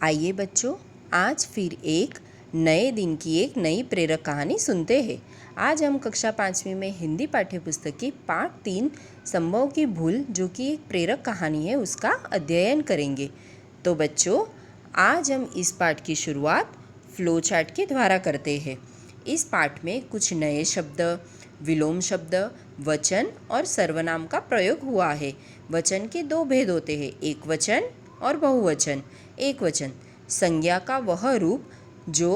आइए बच्चों, आज फिर एक नए दिन की एक नई प्रेरक कहानी सुनते हैं। आज हम कक्षा 5वीं में हिंदी पाठ्यपुस्तक की पाठ 3 संभव की भूल, जो कि एक प्रेरक कहानी है, उसका अध्ययन करेंगे। तो बच्चों, आज हम इस पाठ की शुरुआत फ्लो चार्ट के द्वारा करते हैं। इस पाठ में कुछ नए शब्द, विलोम शब्द, वचन और सर्वनाम का प्रयोग हुआ है। वचन के दो भेद होते हैं, एक वचन और बहुवचन। एक वचन संज्ञा का वह रूप जो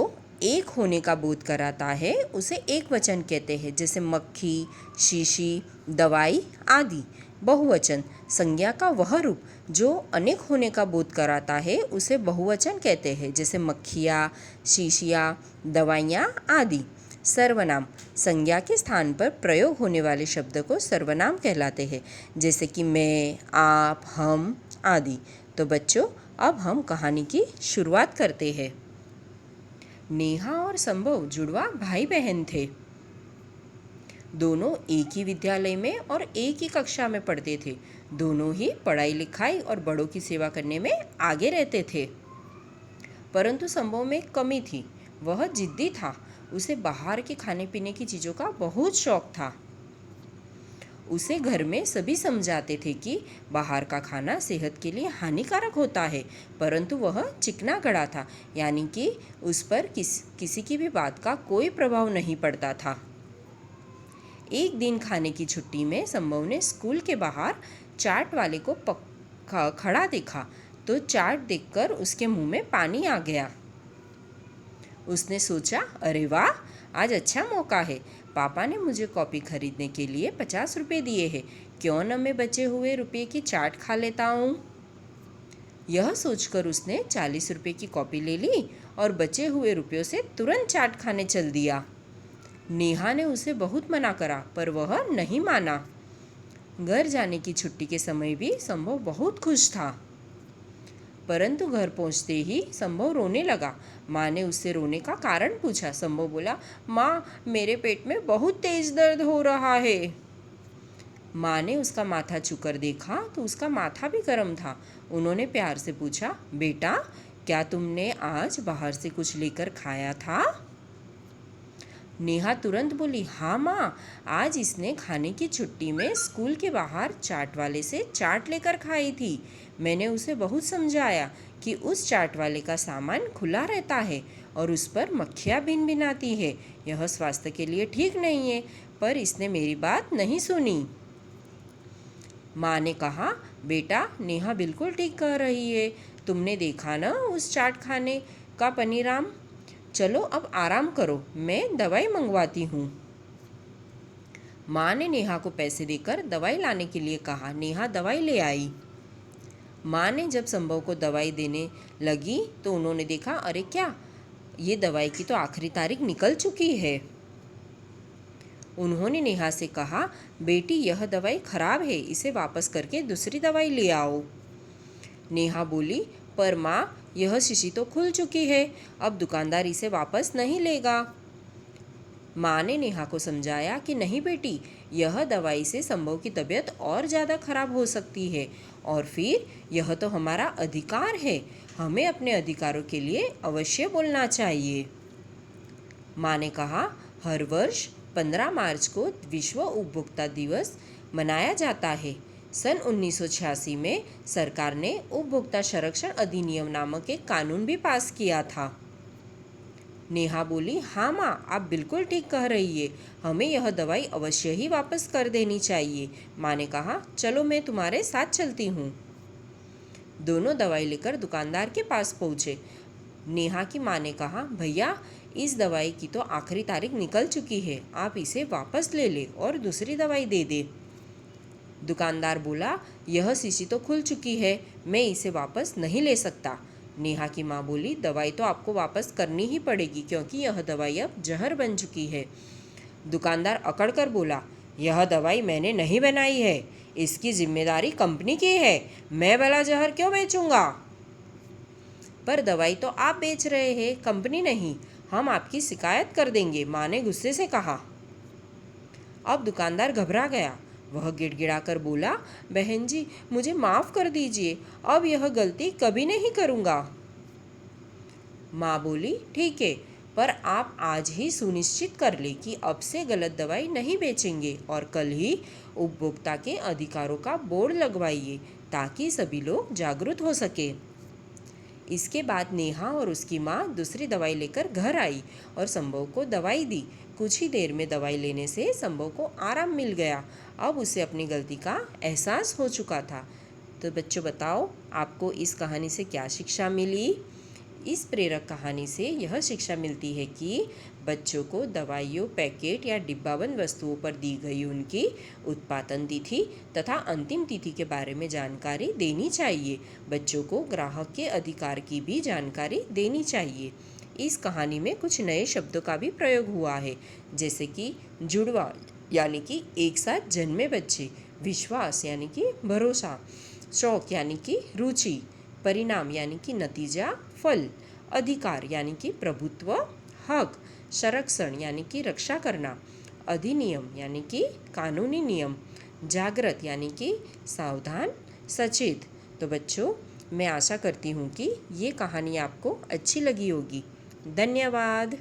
एक होने का बोध कराता है, उसे एक वचन कहते हैं, जैसे मक्खी, शीशी, दवाई आदि। बहुवचन संज्ञा का वह रूप जो अनेक होने का बोध कराता है, उसे बहुवचन कहते हैं, जैसे मक्खियाँ, शीशियाँ, दवाइयाँ आदि। सर्वनाम संज्ञा के स्थान पर प्रयोग होने वाले शब्द को सर्वनाम कहलाते हैं, जैसे कि मैं, आप, हम आदि। तो बच्चों, अब हम कहानी की शुरुआत करते हैं। नेहा और संभव जुड़वा भाई बहन थे। दोनों एक ही विद्यालय में और एक ही कक्षा में पढ़ते थे। दोनों ही पढ़ाई लिखाई और बड़ों की सेवा करने में आगे रहते थे। परंतु संभव में एक कमी थी, वह जिद्दी था। उसे बाहर के खाने पीने की चीज़ों का बहुत शौक था। उसे घर में सभी समझाते थे कि बाहर का खाना सेहत के लिए हानिकारक होता है, परंतु वह चिकना गड़ा था, यानी कि उस पर किसी की भी बात का कोई प्रभाव नहीं पड़ता था। एक दिन खाने की छुट्टी में संभव ने स्कूल के बाहर चाट वाले को खड़ा देखा, तो चाट देखकर उसके मुंह में पानी आ गया। उसने सोचा, अरे वाह, आज अच्छा मौका है। पापा ने मुझे कॉपी खरीदने के लिए 50 रुपये दिए हैं, क्यों न मैं बचे हुए रुपये की चाट खा लेता हूँ। यह सोचकर उसने 40 रुपये की कॉपी ले ली और बचे हुए रुपयों से तुरंत चाट खाने चल दिया। नेहा ने उसे बहुत मना करा, पर वह नहीं माना। घर जाने की छुट्टी के समय भी संभव बहुत खुश था, परंतु घर पहुंचते ही संभव रोने लगा। माँ ने उससे रोने का कारण पूछा। संभव बोला, माँ, मेरे पेट में बहुत तेज दर्द हो रहा है। माँ ने उसका माथा छूकर देखा तो उसका माथा भी गर्म था। उन्होंने प्यार से पूछा, बेटा, क्या तुमने आज बाहर से कुछ लेकर खाया था? नेहा तुरंत बोली, हाँ माँ, आज इसने खाने की छुट्टी में स्कूल के बाहर चाट वाले से चाट लेकर खाई थी। मैंने उसे बहुत समझाया कि उस चाट वाले का सामान खुला रहता है और उस पर मक्खियाँ भिनभिनाती है। यह स्वास्थ्य के लिए ठीक नहीं है, पर इसने मेरी बात नहीं सुनी। माँ ने कहा, बेटा, नेहा बिल्कुल ठीक कह रही है। तुमने देखा ना उस चाट खाने का परिणाम। चलो अब आराम करो, मैं दवाई मंगवाती हूँ। माँ ने नेहा को पैसे देकर दवाई लाने के लिए कहा। नेहा दवाई ले आई। माँ ने जब संभव को दवाई देने लगी तो उन्होंने देखा, अरे क्या, ये दवाई की तो आखिरी तारीख निकल चुकी है। उन्होंने नेहा से कहा, बेटी, यह दवाई खराब है, इसे वापस करके दूसरी दवाई ले आओ। नेहा बोली, पर माँ, यह शीशी तो खुल चुकी है, अब दुकानदार इसे वापस नहीं लेगा। माँ ने नेहा को समझाया कि नहीं बेटी, यह दवाई से संभव की तबीयत और ज़्यादा खराब हो सकती है, और फिर यह तो हमारा अधिकार है, हमें अपने अधिकारों के लिए अवश्य बोलना चाहिए। माँ ने कहा, हर वर्ष 15 मार्च को विश्व उपभोक्ता दिवस मनाया जाता है। सन 1986 में सरकार ने उपभोक्ता संरक्षण अधिनियम नामक एक कानून भी पास किया था। नेहा बोली, हाँ माँ, आप बिल्कुल ठीक कह रही है, हमें यह दवाई अवश्य ही वापस कर देनी चाहिए। माँ ने कहा, चलो मैं तुम्हारे साथ चलती हूँ। दोनों दवाई लेकर दुकानदार के पास पहुँचे। नेहा की माँ ने कहा, भैया, इस दवाई की तो आखिरी तारीख निकल चुकी है, आप इसे वापस ले ले और दूसरी दवाई दे दे। दुकानदार बोला, यह शीशी तो खुल चुकी है, मैं इसे वापस नहीं ले सकता। नेहा की माँ बोली, दवाई तो आपको वापस करनी ही पड़ेगी, क्योंकि यह दवाई अब जहर बन चुकी है। दुकानदार अकड़ कर बोला, यह दवाई मैंने नहीं बनाई है, इसकी जिम्मेदारी कंपनी की है, मैं भला जहर क्यों बेचूंगा? पर दवाई तो आप बेच रहे हैं, कंपनी नहीं, हम आपकी शिकायत कर देंगे, माँ ने गुस्से से कहा। अब दुकानदार घबरा गया। वह गिड़गिड़ाकर बोला, बहन जी, मुझे माफ़ कर दीजिए, अब यह गलती कभी नहीं करूँगा। माँ बोली, ठीक है, पर आप आज ही सुनिश्चित कर ले कि अब से गलत दवाई नहीं बेचेंगे और कल ही उपभोक्ता के अधिकारों का बोर्ड लगवाइए ताकि सभी लोग जागरूक हो सके। इसके बाद नेहा और उसकी माँ दूसरी दवाई लेकर घर आई और संभव को दवाई दी। कुछ ही देर में दवाई लेने से संभव को आराम मिल गया। अब उसे अपनी गलती का एहसास हो चुका था। तो बच्चों बताओ, आपको इस कहानी से क्या शिक्षा मिली? इस प्रेरक कहानी से यह शिक्षा मिलती है कि बच्चों को दवाइयों, पैकेट या डिब्बाबंद वस्तुओं पर दी गई उनकी उत्पादन तिथि तथा अंतिम तिथि के बारे में जानकारी देनी चाहिए। बच्चों को ग्राहक के अधिकार की भी जानकारी देनी चाहिए। इस कहानी में कुछ नए शब्दों का भी प्रयोग हुआ है, जैसे कि जुड़वा यानी कि एक साथ जन्मे बच्चे, विश्वास यानी कि भरोसा, शौक यानी कि रुचि, परिणाम यानी कि नतीजा, फल, अधिकार यानी कि प्रभुत्व, हक, संरक्षण यानी कि रक्षा करना, अधिनियम यानी कि कानूनी नियम, जागृत यानी कि सावधान, सचेत। तो बच्चों, मैं आशा करती हूँ कि ये कहानी आपको अच्छी लगी होगी। धन्यवाद।